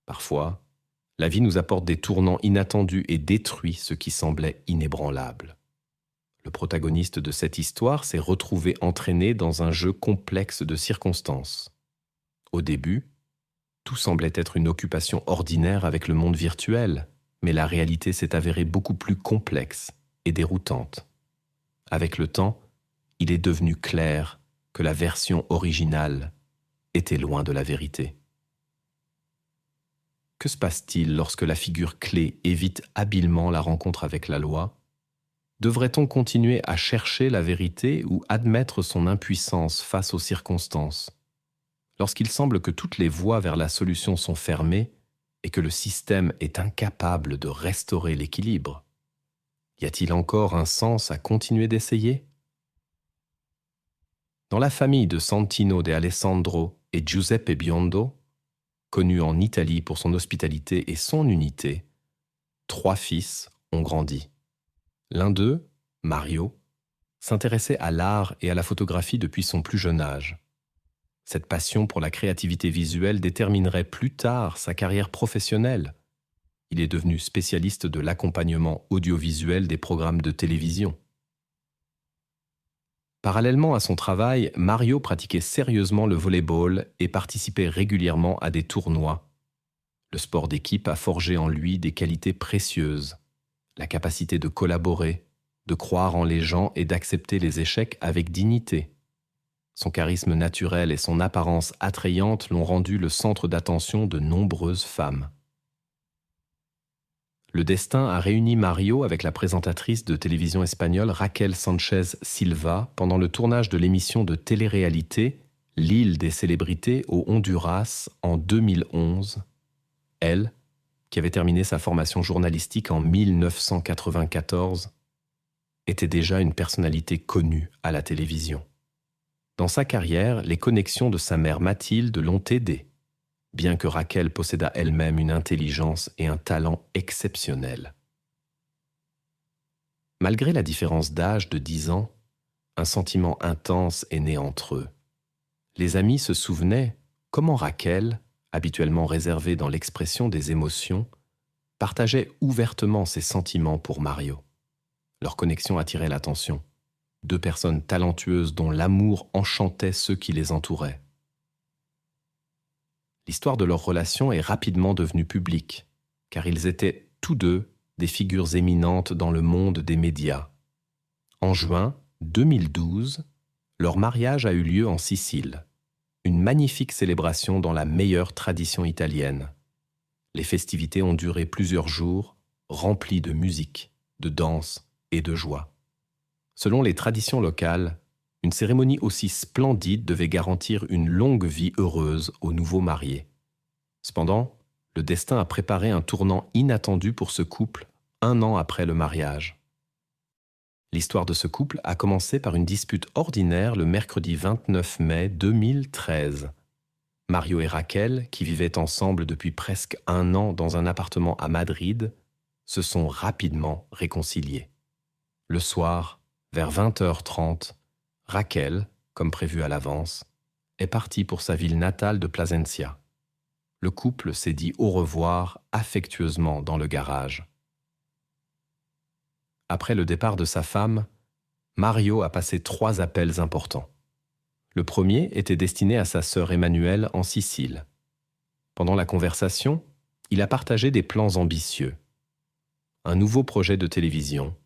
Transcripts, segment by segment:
Parfois, la vie nous apporte des tournants inattendus et détruit ce qui semblait inébranlable. Le protagoniste de cette histoire s'est retrouvé entraîné dans un jeu complexe de circonstances. Au début, tout semblait être une occupation ordinaire avec le monde virtuel, mais la réalité s'est avérée beaucoup plus complexe et déroutante. Avec le temps, il est devenu clair que la version originale était loin de la vérité. Que se passe-t-il lorsque la figure clé évite habilement la rencontre avec la loi ? Devrait-on continuer à chercher la vérité ou admettre son impuissance face aux circonstances ? Lorsqu'il semble que toutes les voies vers la solution sont fermées et que le système est incapable de restaurer l'équilibre, y a-t-il encore un sens à continuer d'essayer ? Dans la famille de Santino de Alessandro et Giuseppe Biondo, connu en Italie pour son hospitalité et son unité, 3 fils ont grandi. L'un d'eux, Mario, s'intéressait à l'art et à la photographie depuis son plus jeune âge. Cette passion pour la créativité visuelle déterminerait plus tard sa carrière professionnelle. Il est devenu spécialiste de l'accompagnement audiovisuel des programmes de télévision. Parallèlement à son travail, Mario pratiquait sérieusement le volley-ball et participait régulièrement à des tournois. Le sport d'équipe a forgé en lui des qualités précieuses, la capacité de collaborer, de croire en les gens et d'accepter les échecs avec dignité. Son charisme naturel et son apparence attrayante l'ont rendu le centre d'attention de nombreuses femmes. Le destin a réuni Mario avec la présentatrice de télévision espagnole Raquel Sánchez Silva pendant le tournage de l'émission de télé-réalité L'île des célébrités au Honduras en 2011. Elle, qui avait terminé sa formation journalistique en 1994, était déjà une personnalité connue à la télévision. Dans sa carrière, les connexions de sa mère Mathilde l'ont aidée, bien que Raquel possédât elle-même une intelligence et un talent exceptionnels. Malgré la différence d'âge de 10 ans, un sentiment intense est né entre eux. Les amis se souvenaient comment Raquel, habituellement réservée dans l'expression des émotions, partageait ouvertement ses sentiments pour Mario. Leur connexion attirait l'attention. 2 personnes talentueuses dont l'amour enchantait ceux qui les entouraient. L'histoire de leur relation est rapidement devenue publique, car ils étaient tous deux des figures éminentes dans le monde des médias. En juin 2012, leur mariage a eu lieu en Sicile, une magnifique célébration dans la meilleure tradition italienne. Les festivités ont duré plusieurs jours, remplies de musique, de danse et de joie. Selon les traditions locales, une cérémonie aussi splendide devait garantir une longue vie heureuse aux nouveaux mariés. Cependant, le destin a préparé un tournant inattendu pour ce couple 1 an après le mariage. L'histoire de ce couple a commencé par une dispute ordinaire le mercredi 29 mai 2013. Mario et Raquel, qui vivaient ensemble depuis presque 1 an dans un appartement à Madrid, se sont rapidement réconciliés. Le soir, vers 20h30, Raquel, comme prévu à l'avance, est partie pour sa ville natale de Plasencia. Le couple s'est dit au revoir affectueusement dans le garage. Après le départ de sa femme, Mario a passé 3 appels importants. Le premier était destiné à sa sœur Emmanuelle en Sicile. Pendant la conversation, il a partagé des plans ambitieux. Un nouveau projet de télévision,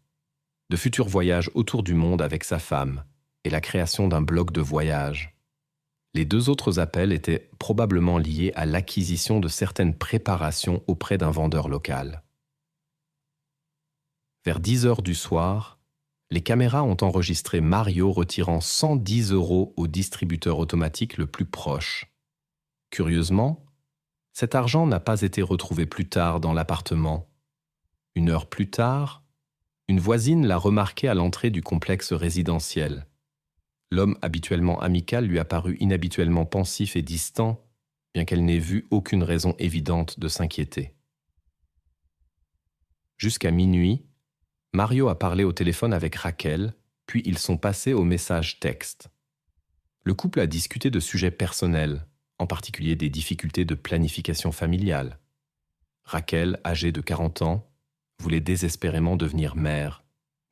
de futurs voyages autour du monde avec sa femme et la création d'un blog de voyage. Les 2 autres appels étaient probablement liés à l'acquisition de certaines préparations auprès d'un vendeur local. Vers 10h du soir, les caméras ont enregistré Mario retirant 110 € au distributeur automatique le plus proche. Curieusement, cet argent n'a pas été retrouvé plus tard dans l'appartement. 1 heure plus tard, une voisine l'a remarqué à l'entrée du complexe résidentiel. L'homme habituellement amical lui a paru inhabituellement pensif et distant, bien qu'elle n'ait vu aucune raison évidente de s'inquiéter. Jusqu'à minuit, Mario a parlé au téléphone avec Raquel, puis ils sont passés au message texte. Le couple a discuté de sujets personnels, en particulier des difficultés de planification familiale, Raquel, âgée de 40 ans, voulait désespérément devenir mère,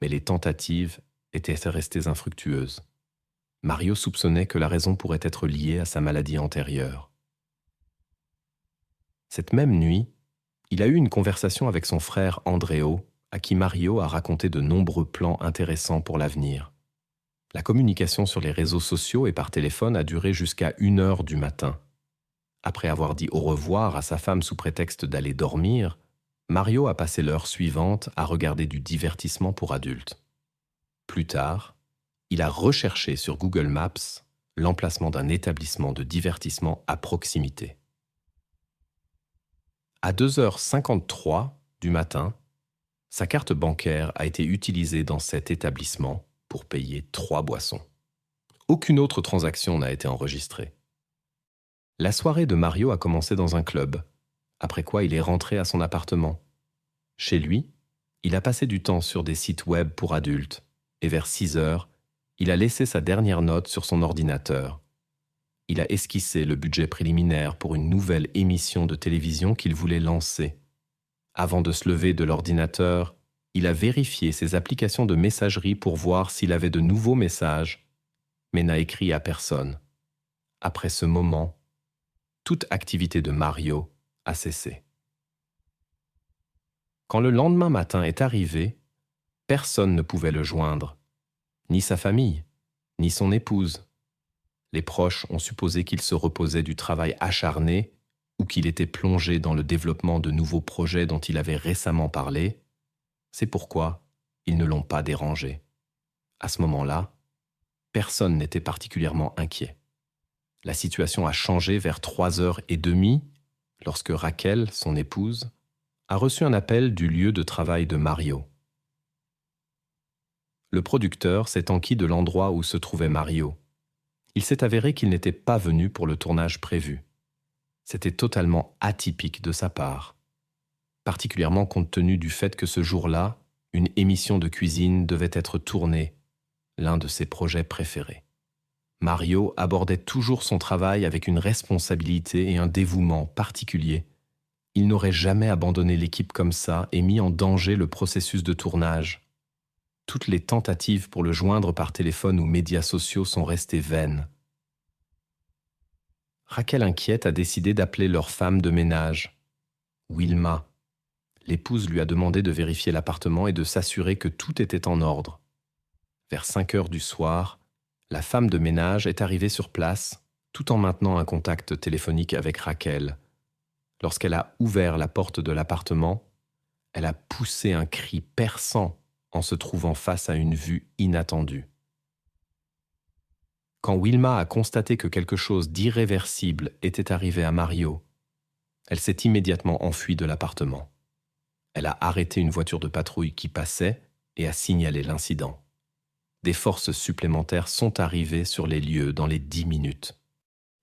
mais les tentatives étaient restées infructueuses. Mario soupçonnait que la raison pourrait être liée à sa maladie antérieure. Cette même nuit, il a eu une conversation avec son frère Andréo, à qui Mario a raconté de nombreux plans intéressants pour l'avenir. La communication sur les réseaux sociaux et par téléphone a duré jusqu'à 1h du matin. Après avoir dit au revoir à sa femme sous prétexte d'aller dormir, Mario a passé l'heure suivante à regarder du divertissement pour adultes. Plus tard, il a recherché sur Google Maps l'emplacement d'un établissement de divertissement à proximité. À 2h53 du matin, sa carte bancaire a été utilisée dans cet établissement pour payer 3 boissons. Aucune autre transaction n'a été enregistrée. La soirée de Mario a commencé dans un club, après quoi il est rentré à son appartement. Chez lui, il a passé du temps sur des sites web pour adultes, et vers 6h, il a laissé sa dernière note sur son ordinateur. Il a esquissé le budget préliminaire pour une nouvelle émission de télévision qu'il voulait lancer. Avant de se lever de l'ordinateur, il a vérifié ses applications de messagerie pour voir s'il avait de nouveaux messages, mais n'a écrit à personne. Après ce moment, toute activité de Mario a cessé. Quand le lendemain matin est arrivé, personne ne pouvait le joindre, ni sa famille, ni son épouse. Les proches ont supposé qu'il se reposait du travail acharné ou qu'il était plongé dans le développement de nouveaux projets dont il avait récemment parlé. C'est pourquoi ils ne l'ont pas dérangé. À ce moment-là, personne n'était particulièrement inquiet. La situation a changé vers 3h30 lorsque Raquel, son épouse, a reçu un appel du lieu de travail de Mario. Le producteur s'est enquis de l'endroit où se trouvait Mario. Il s'est avéré qu'il n'était pas venu pour le tournage prévu. C'était totalement atypique de sa part, particulièrement compte tenu du fait que ce jour-là, une émission de cuisine devait être tournée, l'un de ses projets préférés. Mario abordait toujours son travail avec une responsabilité et un dévouement particuliers. Il n'aurait jamais abandonné l'équipe comme ça et mis en danger le processus de tournage. Toutes les tentatives pour le joindre par téléphone ou médias sociaux sont restées vaines. Raquel inquiète a décidé d'appeler leur femme de ménage, Wilma. L'épouse lui a demandé de vérifier l'appartement et de s'assurer que tout était en ordre. Vers 5h du soir, la femme de ménage est arrivée sur place, tout en maintenant un contact téléphonique avec Raquel. Lorsqu'elle a ouvert la porte de l'appartement, elle a poussé un cri perçant en se trouvant face à une vue inattendue. Quand Wilma a constaté que quelque chose d'irréversible était arrivé à Mario, elle s'est immédiatement enfuie de l'appartement. Elle a arrêté une voiture de patrouille qui passait et a signalé l'incident. Des forces supplémentaires sont arrivées sur les lieux dans les 10 minutes.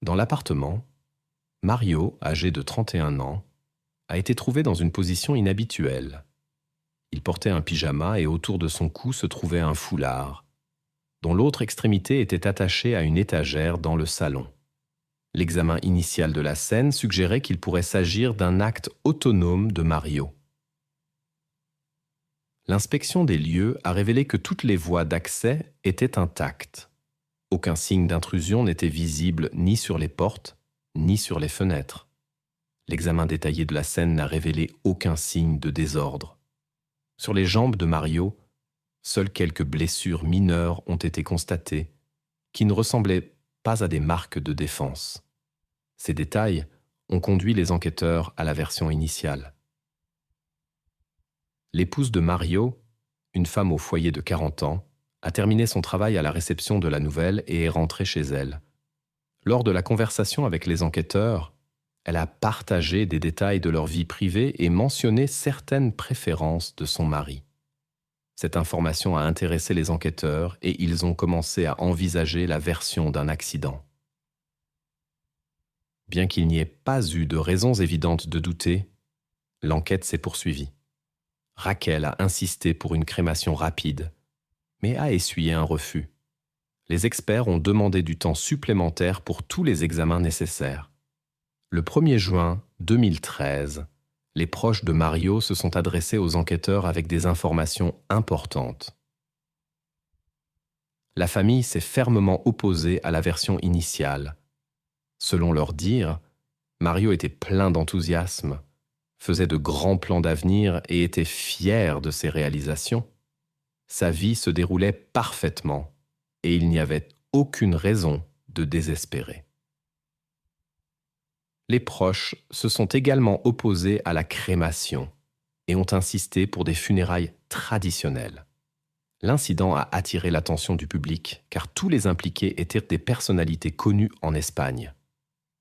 Dans l'appartement, Mario, âgé de 31 ans, a été trouvé dans une position inhabituelle. Il portait un pyjama et autour de son cou se trouvait un foulard, dont l'autre extrémité était attachée à une étagère dans le salon. L'examen initial de la scène suggérait qu'il pourrait s'agir d'un acte autonome de Mario. L'inspection des lieux a révélé que toutes les voies d'accès étaient intactes. Aucun signe d'intrusion n'était visible ni sur les portes, ni sur les fenêtres. L'examen détaillé de la scène n'a révélé aucun signe de désordre. Sur les jambes de Mario, seules quelques blessures mineures ont été constatées, qui ne ressemblaient pas à des marques de défense. Ces détails ont conduit les enquêteurs à la version initiale. L'épouse de Mario, une femme au foyer de 40 ans, a terminé son travail à la réception de la nouvelle et est rentrée chez elle. Lors de la conversation avec les enquêteurs, elle a partagé des détails de leur vie privée et mentionné certaines préférences de son mari. Cette information a intéressé les enquêteurs et ils ont commencé à envisager la version d'un accident. Bien qu'il n'y ait pas eu de raisons évidentes de douter, l'enquête s'est poursuivie. Raquel a insisté pour une crémation rapide, mais a essuyé un refus. Les experts ont demandé du temps supplémentaire pour tous les examens nécessaires. Le 1er juin 2013, Les proches de Mario se sont adressés aux enquêteurs avec des informations importantes. La famille s'est fermement opposée à la version initiale. Selon leur dire, Mario était plein d'enthousiasme, faisait de grands plans d'avenir et était fier de ses réalisations. Sa vie se déroulait parfaitement et il n'y avait aucune raison de désespérer. Les proches se sont également opposés à la crémation et ont insisté pour des funérailles traditionnelles. L'incident a attiré l'attention du public car tous les impliqués étaient des personnalités connues en Espagne.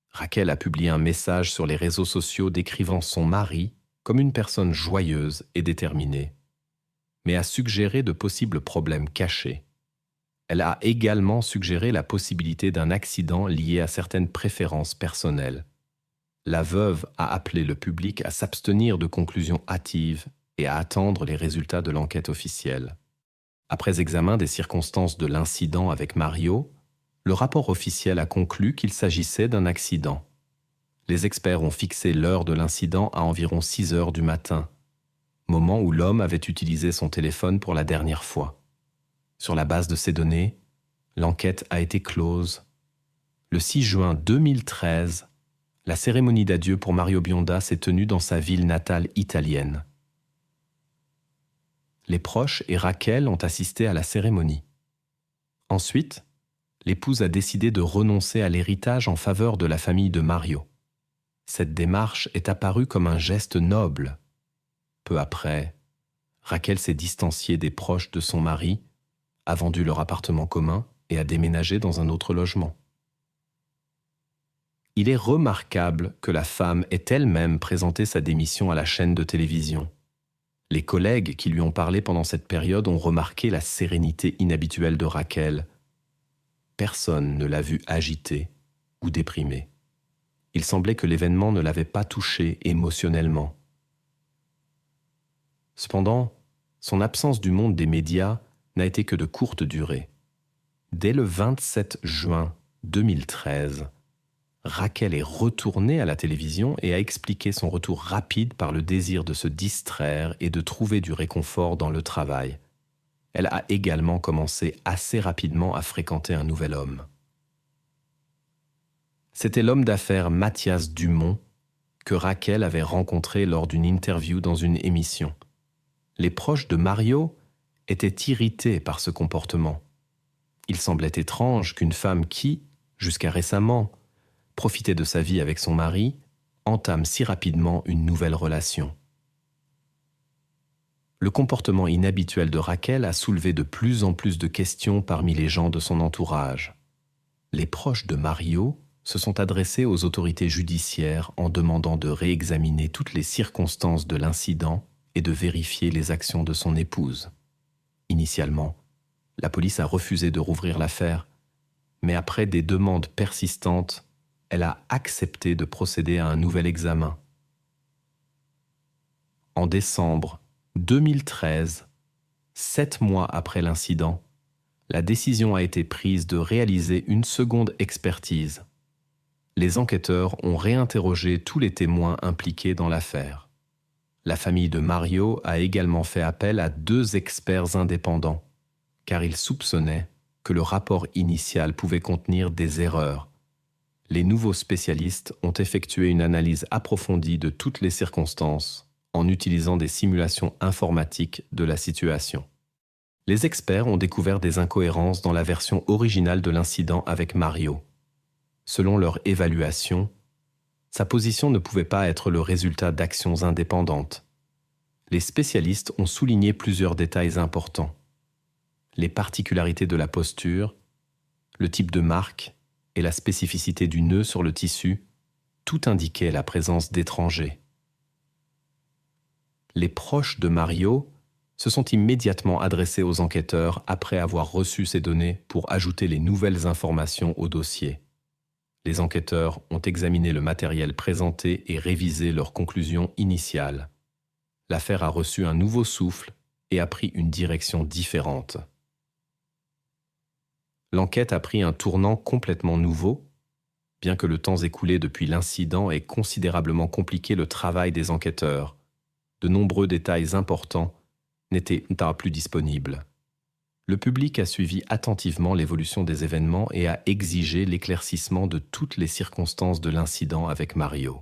Raquel a publié un message sur les réseaux sociaux décrivant son mari comme une personne joyeuse et déterminée, mais a suggéré de possibles problèmes cachés. Elle a également suggéré la possibilité d'un accident lié à certaines préférences personnelles. La veuve a appelé le public à s'abstenir de conclusions hâtives et à attendre les résultats de l'enquête officielle. Après examen des circonstances de l'incident avec Mario, le rapport officiel a conclu qu'il s'agissait d'un accident. Les experts ont fixé l'heure de l'incident à environ 6 heures du matin, moment où l'homme avait utilisé son téléphone pour la dernière fois. Sur la base de ces données, l'enquête a été close. Le 6 juin 2013, la cérémonie d'adieu pour Mario Bionda s'est tenue dans sa ville natale italienne. Les proches et Raquel ont assisté à la cérémonie. Ensuite, l'épouse a décidé de renoncer à l'héritage en faveur de la famille de Mario. Cette démarche est apparue comme un geste noble. Peu après, Raquel s'est distanciée des proches de son mari, a vendu leur appartement commun et a déménagé dans un autre logement. Il est remarquable que la femme ait elle-même présenté sa démission à la chaîne de télévision. Les collègues qui lui ont parlé pendant cette période ont remarqué la sérénité inhabituelle de Raquel. Personne ne l'a vue agitée ou déprimée. Il semblait que l'événement ne l'avait pas touchée émotionnellement. Cependant, son absence du monde des médias n'a été que de courte durée. Dès le 27 juin 2013, Raquel est retournée à la télévision et a expliqué son retour rapide par le désir de se distraire et de trouver du réconfort dans le travail. Elle a également commencé assez rapidement à fréquenter un nouvel homme. C'était l'homme d'affaires Mathias Dumont que Raquel avait rencontré lors d'une interview dans une émission. Les proches de Mario étaient irrités par ce comportement. Il semblait étrange qu'une femme qui, jusqu'à récemment, profitait de sa vie avec son mari, entame si rapidement une nouvelle relation. Le comportement inhabituel de Raquel a soulevé de plus en plus de questions parmi les gens de son entourage. Les proches de Mario se sont adressés aux autorités judiciaires en demandant de réexaminer toutes les circonstances de l'incident et de vérifier les actions de son épouse. Initialement, la police a refusé de rouvrir l'affaire, mais après des demandes persistantes, elle a accepté de procéder à un nouvel examen. En décembre 2013, 7 mois après l'incident, la décision a été prise de réaliser une seconde expertise. Les enquêteurs ont réinterrogé tous les témoins impliqués dans l'affaire. La famille de Mario a également fait appel à 2 experts indépendants, car ils soupçonnaient que le rapport initial pouvait contenir des erreurs. Les nouveaux spécialistes ont effectué une analyse approfondie de toutes les circonstances en utilisant des simulations informatiques de la situation. Les experts ont découvert des incohérences dans la version originale de l'incident avec Mario. Selon leur évaluation, sa position ne pouvait pas être le résultat d'actions indépendantes. Les spécialistes ont souligné plusieurs détails importants. Les particularités de la posture, le type de marque et la spécificité du nœud sur le tissu, tout indiquait la présence d'étrangers. Les proches de Mario se sont immédiatement adressés aux enquêteurs après avoir reçu ces données pour ajouter les nouvelles informations au dossier. Les enquêteurs ont examiné le matériel présenté et révisé leurs conclusions initiales. L'affaire a reçu un nouveau souffle et a pris une direction différente. L'enquête a pris un tournant complètement nouveau, bien que le temps écoulé depuis l'incident ait considérablement compliqué le travail des enquêteurs. De nombreux détails importants n'étaient plus disponibles. Le public a suivi attentivement l'évolution des événements et a exigé l'éclaircissement de toutes les circonstances de l'incident avec Mario.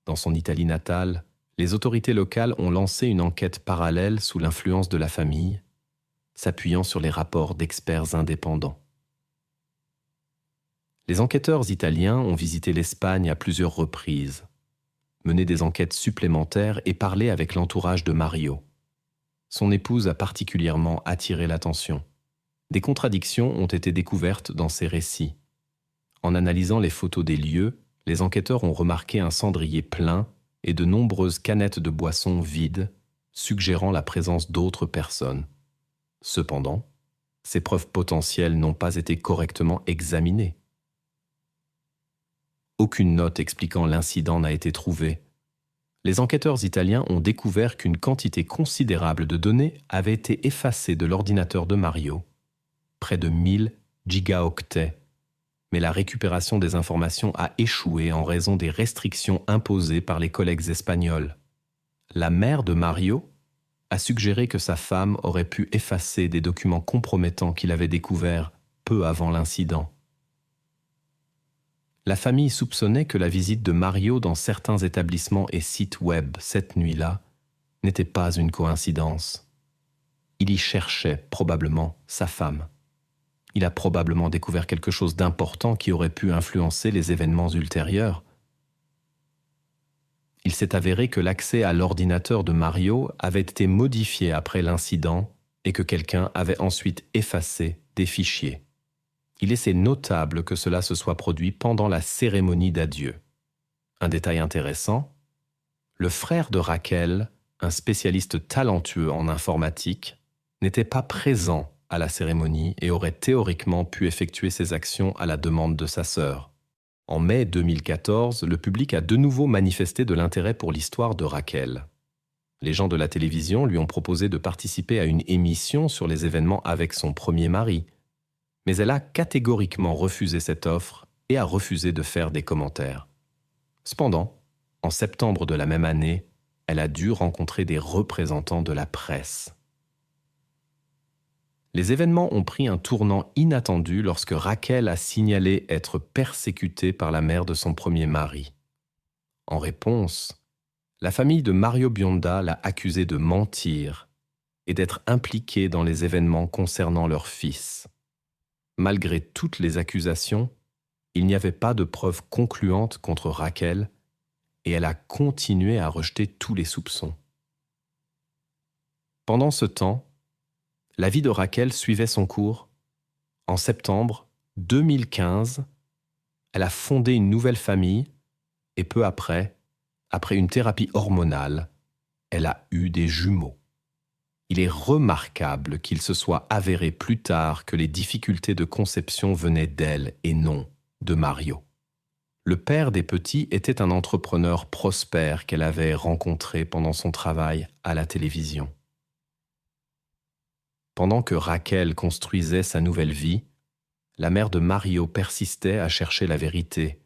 Dans son Italie natale, les autorités locales ont lancé une enquête parallèle sous l'influence de la famille, s'appuyant sur les rapports d'experts indépendants. Les enquêteurs italiens ont visité l'Espagne à plusieurs reprises, mené des enquêtes supplémentaires et parlé avec l'entourage de Mario. Son épouse a particulièrement attiré l'attention. Des contradictions ont été découvertes dans ses récits. En analysant les photos des lieux, les enquêteurs ont remarqué un cendrier plein et de nombreuses canettes de boissons vides, suggérant la présence d'autres personnes. Cependant, ces preuves potentielles n'ont pas été correctement examinées. Aucune note expliquant l'incident n'a été trouvée. Les enquêteurs italiens ont découvert qu'une quantité considérable de données avait été effacée de l'ordinateur de Mario, près de 1000 gigaoctets, mais la récupération des informations a échoué en raison des restrictions imposées par les collègues espagnols. La mère de Mario a suggéré que sa femme aurait pu effacer des documents compromettants qu'il avait découverts peu avant l'incident. La famille soupçonnait que la visite de Mario dans certains établissements et sites web cette nuit-là n'était pas une coïncidence. Il y cherchait probablement sa femme. Il a probablement découvert quelque chose d'important qui aurait pu influencer les événements ultérieurs. Il s'est avéré que l'accès à l'ordinateur de Mario avait été modifié après l'incident et que quelqu'un avait ensuite effacé des fichiers. Il est notable que cela se soit produit pendant la cérémonie d'adieu. Un détail intéressant, le frère de Raquel, un spécialiste talentueux en informatique, n'était pas présent à la cérémonie et aurait théoriquement pu effectuer ses actions à la demande de sa sœur. En mai 2014, le public a de nouveau manifesté de l'intérêt pour l'histoire de Raquel. Les gens de la télévision lui ont proposé de participer à une émission sur les événements avec son premier mari, mais elle a catégoriquement refusé cette offre et a refusé de faire des commentaires. Cependant, en septembre de la même année, elle a dû rencontrer des représentants de la presse. Les événements ont pris un tournant inattendu lorsque Raquel a signalé être persécutée par la mère de son premier mari. En réponse, la famille de Mario Bionda l'a accusée de mentir et d'être impliquée dans les événements concernant leur fils. Malgré toutes les accusations, il n'y avait pas de preuves concluantes contre Raquel et elle a continué à rejeter tous les soupçons. Pendant ce temps, la vie de Raquel suivait son cours. En septembre 2015, elle a fondé une nouvelle famille et peu après une thérapie hormonale, elle a eu des jumeaux. Il est remarquable qu'il se soit avéré plus tard que les difficultés de conception venaient d'elle et non de Mario. Le père des petits était un entrepreneur prospère qu'elle avait rencontré pendant son travail à la télévision. Pendant que Raquel construisait sa nouvelle vie, la mère de Mario persistait à chercher la vérité.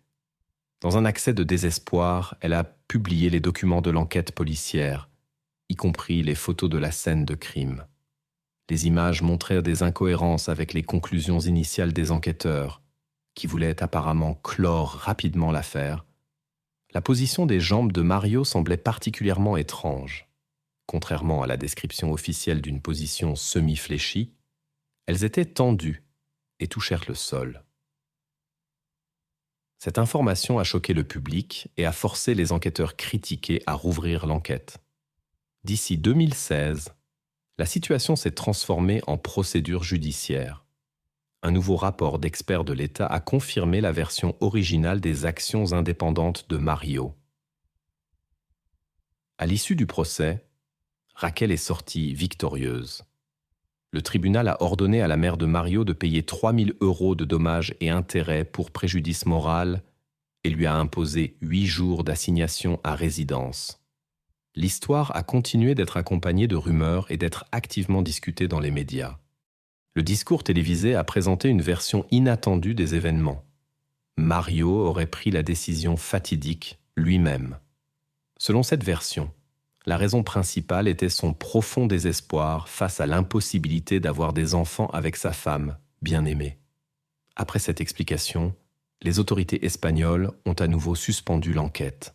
Dans un accès de désespoir, elle a publié les documents de l'enquête policière, y compris les photos de la scène de crime. Les images montraient des incohérences avec les conclusions initiales des enquêteurs, qui voulaient apparemment clore rapidement l'affaire. La position des jambes de Mario semblait particulièrement étrange. Contrairement à la description officielle d'une position semi-fléchie, elles étaient tendues et touchèrent le sol. Cette information a choqué le public et a forcé les enquêteurs critiqués à rouvrir l'enquête. D'ici 2016, la situation s'est transformée en procédure judiciaire. Un nouveau rapport d'experts de l'État a confirmé la version originale des actions indépendantes de Mario. À l'issue du procès, Raquel est sortie victorieuse. Le tribunal a ordonné à la mère de Mario de payer 3 000 € de dommages et intérêts pour préjudice moral et lui a imposé 8 jours d'assignation à résidence. L'histoire a continué d'être accompagnée de rumeurs et d'être activement discutée dans les médias. Le discours télévisé a présenté une version inattendue des événements. Mario aurait pris la décision fatidique lui-même. Selon cette version, la raison principale était son profond désespoir face à l'impossibilité d'avoir des enfants avec sa femme, bien-aimée. Après cette explication, les autorités espagnoles ont à nouveau suspendu l'enquête.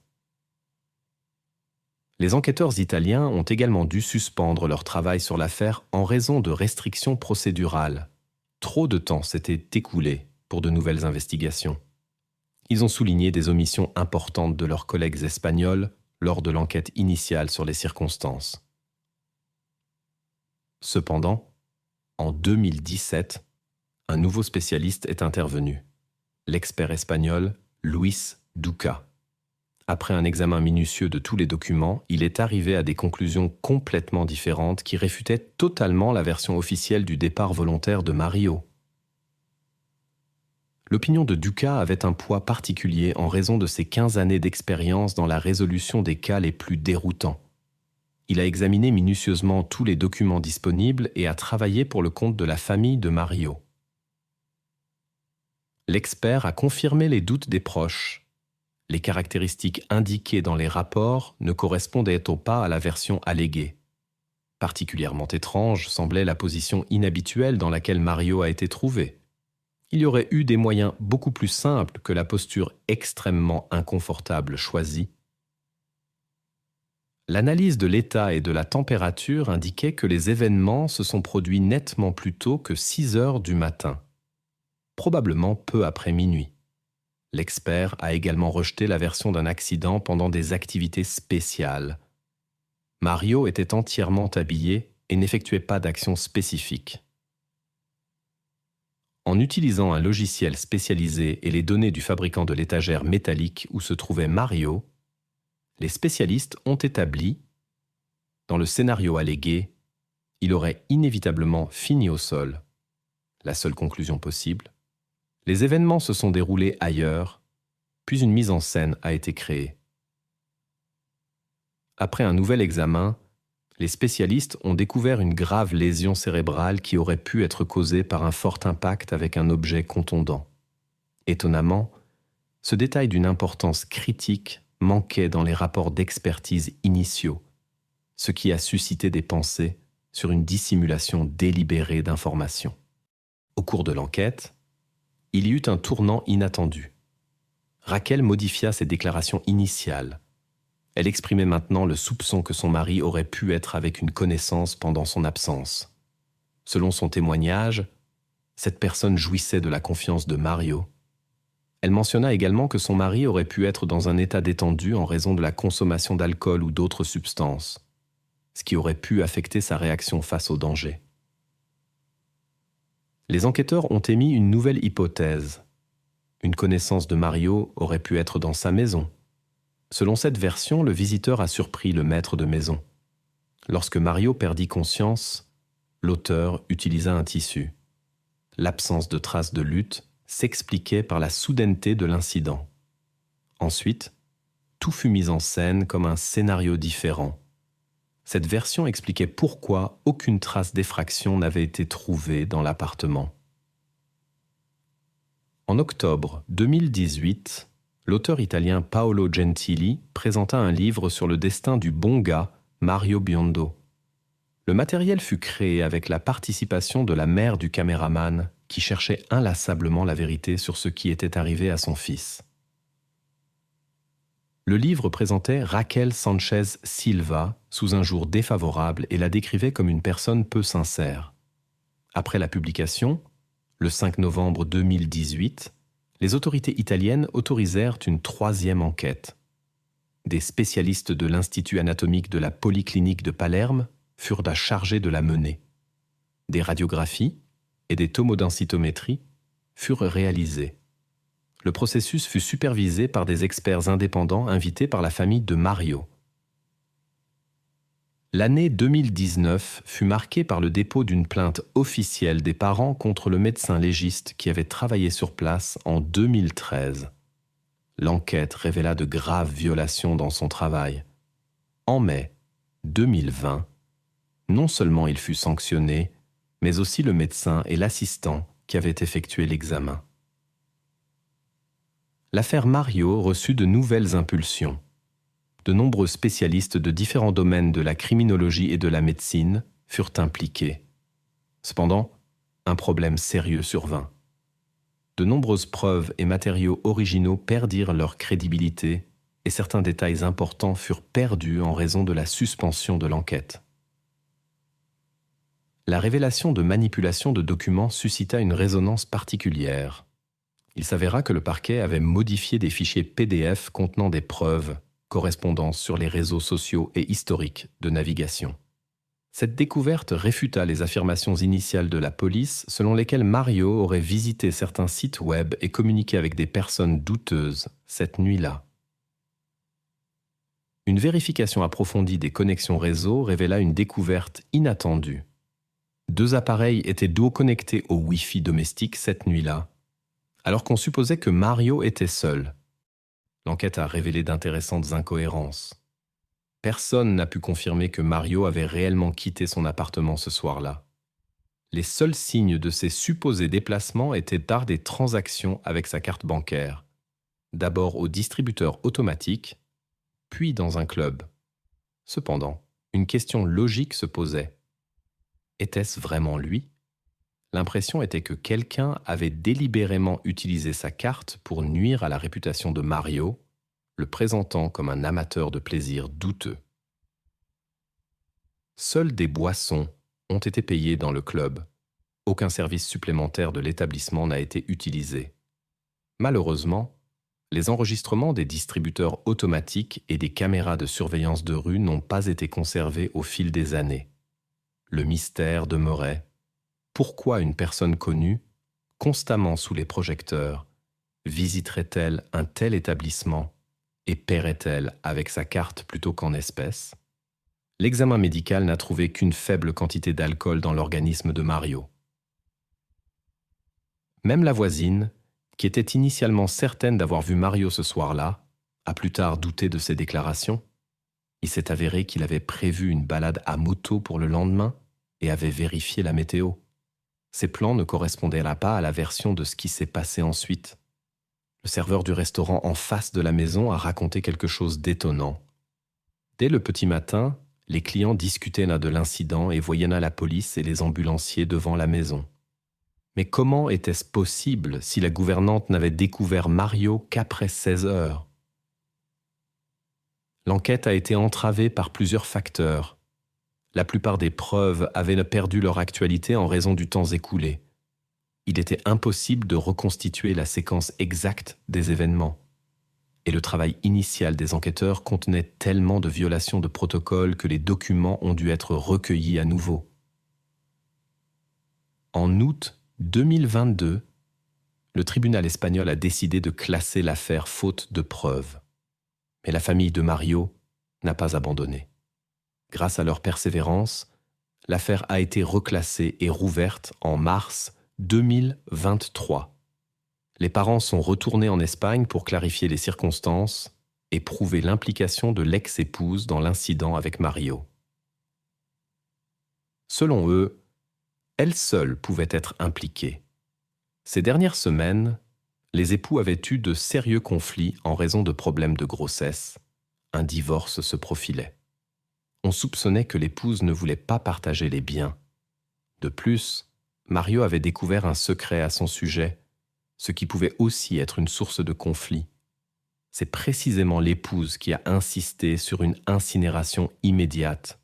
Les enquêteurs italiens ont également dû suspendre leur travail sur l'affaire en raison de restrictions procédurales. Trop de temps s'était écoulé pour de nouvelles investigations. Ils ont souligné des omissions importantes de leurs collègues espagnols lors de l'enquête initiale sur les circonstances. Cependant, en 2017, un nouveau spécialiste est intervenu, l'expert espagnol Luis Duca. Après un examen minutieux de tous les documents, il est arrivé à des conclusions complètement différentes qui réfutaient totalement la version officielle du départ volontaire de Mario. L'opinion de Duca avait un poids particulier en raison de ses 15 années d'expérience dans la résolution des cas les plus déroutants. Il a examiné minutieusement tous les documents disponibles et a travaillé pour le compte de la famille de Mario. L'expert a confirmé les doutes des proches. Les caractéristiques indiquées dans les rapports ne correspondaient pas à la version alléguée. Particulièrement étrange semblait la position inhabituelle dans laquelle Mario a été trouvé. Il y aurait eu des moyens beaucoup plus simples que la posture extrêmement inconfortable choisie. L'analyse de l'état et de la température indiquait que les événements se sont produits nettement plus tôt que 6 heures du matin, probablement peu après minuit. L'expert a également rejeté la version d'un accident pendant des activités spéciales. Mario était entièrement habillé et n'effectuait pas d'action spécifique. En utilisant un logiciel spécialisé et les données du fabricant de l'étagère métallique où se trouvait Mario, les spécialistes ont établi, dans le scénario allégué, il aurait inévitablement fini au sol. La seule conclusion possible. Les événements se sont déroulés ailleurs, puis une mise en scène a été créée. Après un nouvel examen, les spécialistes ont découvert une grave lésion cérébrale qui aurait pu être causée par un fort impact avec un objet contondant. Étonnamment, ce détail d'une importance critique manquait dans les rapports d'expertise initiaux, ce qui a suscité des pensées sur une dissimulation délibérée d'informations. Au cours de l'enquête, il y eut un tournant inattendu. Raquel modifia ses déclarations initiales. Elle exprimait maintenant le soupçon que son mari aurait pu être avec une connaissance pendant son absence. Selon son témoignage, cette personne jouissait de la confiance de Mario. Elle mentionna également que son mari aurait pu être dans un état détendu en raison de la consommation d'alcool ou d'autres substances, ce qui aurait pu affecter sa réaction face au danger. Les enquêteurs ont émis une nouvelle hypothèse. Une connaissance de Mario aurait pu être dans sa maison. Selon cette version, le visiteur a surpris le maître de maison. Lorsque Mario perdit conscience, l'auteur utilisa un tissu. L'absence de traces de lutte s'expliquait par la soudaineté de l'incident. Ensuite, tout fut mis en scène comme un scénario différent. Cette version expliquait pourquoi aucune trace d'effraction n'avait été trouvée dans l'appartement. En octobre 2018, l'auteur italien Paolo Gentili présenta un livre sur le destin du bon gars Mario Biondo. Le matériel fut créé avec la participation de la mère du caméraman qui cherchait inlassablement la vérité sur ce qui était arrivé à son fils. Le livre présentait Raquel Sanchez Silva sous un jour défavorable et la décrivait comme une personne peu sincère. Après la publication, le 5 novembre 2018, les autorités italiennes autorisèrent une 3e enquête. Des spécialistes de l'Institut anatomique de la Polyclinique de Palerme furent chargés de la mener. Des radiographies et des tomodensitométries furent réalisées. Le processus fut supervisé par des experts indépendants invités par la famille de Mario. L'année 2019 fut marquée par le dépôt d'une plainte officielle des parents contre le médecin légiste qui avait travaillé sur place en 2013. L'enquête révéla de graves violations dans son travail. En mai 2020, non seulement il fut sanctionné, mais aussi le médecin et l'assistant qui avaient effectué l'examen. l'affaire Mario reçut de nouvelles impulsions. De nombreux spécialistes de différents domaines de la criminologie et de la médecine furent impliqués. Cependant, un problème sérieux survint. De nombreuses preuves et matériaux originaux perdirent leur crédibilité et certains détails importants furent perdus en raison de la suspension de l'enquête. La révélation de manipulation de documents suscita une résonance particulière. Il s'avéra que le parquet avait modifié des fichiers PDF contenant des preuves, correspondances sur les réseaux sociaux et historiques de navigation. Cette découverte réfuta les affirmations initiales de la police selon lesquelles Mario aurait visité certains sites web et communiqué avec des personnes douteuses cette nuit-là. Une vérification approfondie des connexions réseau révéla une découverte inattendue. 2 appareils étaient dos connectés au Wi-Fi domestique cette nuit-là, alors qu'on supposait que Mario était seul. L'enquête a révélé d'intéressantes incohérences. Personne n'a pu confirmer que Mario avait réellement quitté son appartement ce soir-là. Les seuls signes de ses supposés déplacements étaient par des transactions avec sa carte bancaire, d'abord au distributeur automatique, puis dans un club. Cependant, une question logique se posait. Était-ce vraiment lui ? L'impression était que quelqu'un avait délibérément utilisé sa carte pour nuire à la réputation de Mario, le présentant comme un amateur de plaisir douteux. Seules des boissons ont été payées dans le club. Aucun service supplémentaire de l'établissement n'a été utilisé. Malheureusement, les enregistrements des distributeurs automatiques et des caméras de surveillance de rue n'ont pas été conservés au fil des années. Le mystère demeurait. Pourquoi une personne connue, constamment sous les projecteurs, visiterait-elle un tel établissement et paierait-elle avec sa carte plutôt qu'en espèces ? L'examen médical n'a trouvé qu'une faible quantité d'alcool dans l'organisme de Mario. Même la voisine, qui était initialement certaine d'avoir vu Mario ce soir-là, a plus tard douté de ses déclarations. Il s'est avéré qu'il avait prévu une balade à moto pour le lendemain et avait vérifié la météo. Ses plans ne correspondaient là pas à la version de ce qui s'est passé ensuite. Le serveur du restaurant en face de la maison a raconté quelque chose d'étonnant. Dès le petit matin, les clients discutaient de l'incident et voyaient la police et les ambulanciers devant la maison. Mais comment était-ce possible si la gouvernante n'avait découvert Mario qu'après 16 heures ? L'enquête a été entravée par plusieurs facteurs. La plupart des preuves avaient perdu leur actualité en raison du temps écoulé. Il était impossible de reconstituer la séquence exacte des événements. Et le travail initial des enquêteurs contenait tellement de violations de protocole que les documents ont dû être recueillis à nouveau. En août 2022, le tribunal espagnol a décidé de classer l'affaire faute de preuves. Mais la famille de Mario n'a pas abandonné. Grâce à leur persévérance, l'affaire a été reclassée et rouverte en mars 2023. Les parents sont retournés en Espagne pour clarifier les circonstances et prouver l'implication de l'ex-épouse dans l'incident avec Mario. Selon eux, elle seule pouvait être impliquée. Ces dernières semaines, les époux avaient eu de sérieux conflits en raison de problèmes de grossesse. Un divorce se profilait. On soupçonnait que l'épouse ne voulait pas partager les biens. De plus, Mario avait découvert un secret à son sujet, ce qui pouvait aussi être une source de conflit. C'est précisément l'épouse qui a insisté sur une incinération immédiate,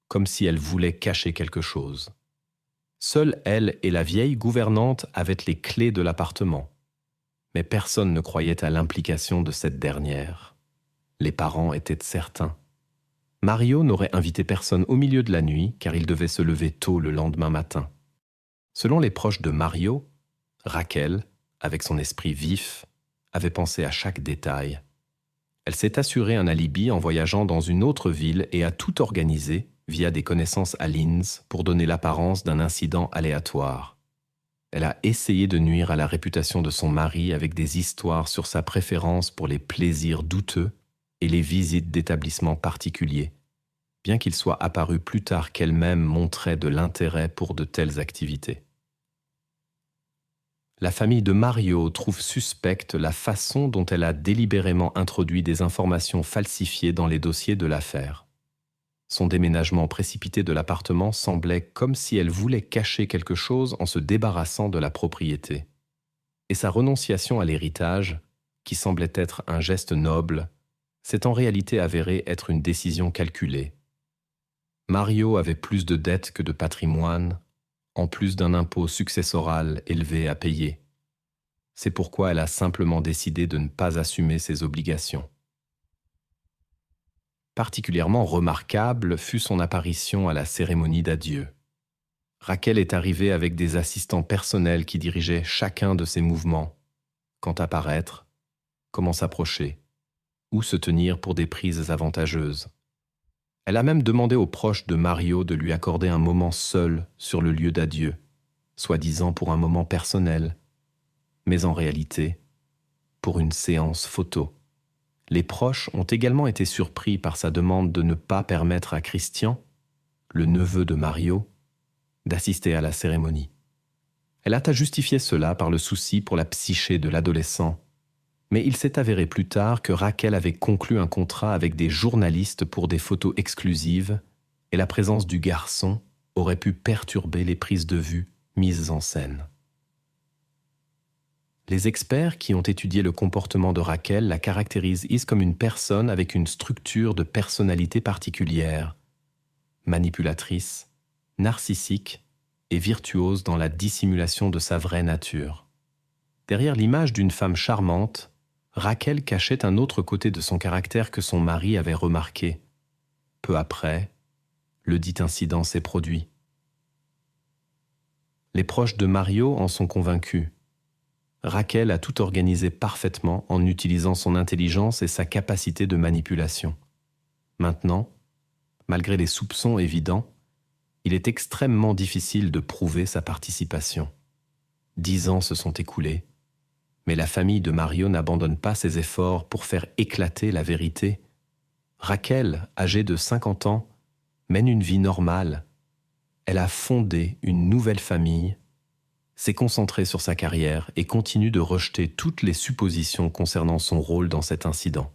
comme si elle voulait cacher quelque chose. Seule elle et la vieille gouvernante avaient les clés de l'appartement, mais personne ne croyait à l'implication de cette dernière. Les parents étaient certains. Mario n'aurait invité personne au milieu de la nuit car il devait se lever tôt le lendemain matin. Selon les proches de Mario, Raquel, avec son esprit vif, avait pensé à chaque détail. Elle s'est assuré un alibi en voyageant dans une autre ville et a tout organisé via des connaissances à Linz pour donner l'apparence d'un incident aléatoire. Elle a essayé de nuire à la réputation de son mari avec des histoires sur sa préférence pour les plaisirs douteux et les visites d'établissements particuliers, bien qu'il soit apparu plus tard qu'elle-même montrait de l'intérêt pour de telles activités. la famille de Mario trouve suspecte la façon dont elle a délibérément introduit des informations falsifiées dans les dossiers de l'affaire. Son déménagement précipité de l'appartement semblait comme si elle voulait cacher quelque chose en se débarrassant de la propriété. Et sa renonciation à l'héritage, qui semblait être un geste noble, s'est en réalité avérée être une décision calculée. Mario avait plus de dettes que de patrimoine, en plus d'un impôt successoral élevé à payer. C'est pourquoi elle a simplement décidé de ne pas assumer ses obligations. Particulièrement remarquable fut son apparition à la cérémonie d'adieu. Raquel est arrivée avec des assistants personnels qui dirigeaient chacun de ses mouvements, quand apparaître, comment s'approcher, où se tenir pour des prises avantageuses. Elle a même demandé aux proches de Mario de lui accorder un moment seul sur le lieu d'adieu, soi-disant pour un moment personnel, mais en réalité, pour une séance photo. Les proches ont également été surpris par sa demande de ne pas permettre à Christian, le neveu de Mario, d'assister à la cérémonie. Elle a justifié cela par le souci pour la psyché de l'adolescent, mais il s'est avéré plus tard que Raquel avait conclu un contrat avec des journalistes pour des photos exclusives et la présence du garçon aurait pu perturber les prises de vue mises en scène. Les experts qui ont étudié le comportement de Raquel la caractérisent comme une personne avec une structure de personnalité particulière, manipulatrice, narcissique et virtuose dans la dissimulation de sa vraie nature. Derrière l'image d'une femme charmante, Raquel cachait un autre côté de son caractère que son mari avait remarqué. Peu après, le dit incident s'est produit. Les proches de Mario en sont convaincus. Raquel a tout organisé parfaitement en utilisant son intelligence et sa capacité de manipulation. Maintenant, malgré les soupçons évidents, il est extrêmement difficile de prouver sa participation. 10 ans se sont écoulés, mais la famille de Mario n'abandonne pas ses efforts pour faire éclater la vérité. Raquel, âgée de 50 ans, mène une vie normale. Elle a fondé une nouvelle famille, s'est concentrée sur sa carrière et continue de rejeter toutes les suppositions concernant son rôle dans cet incident.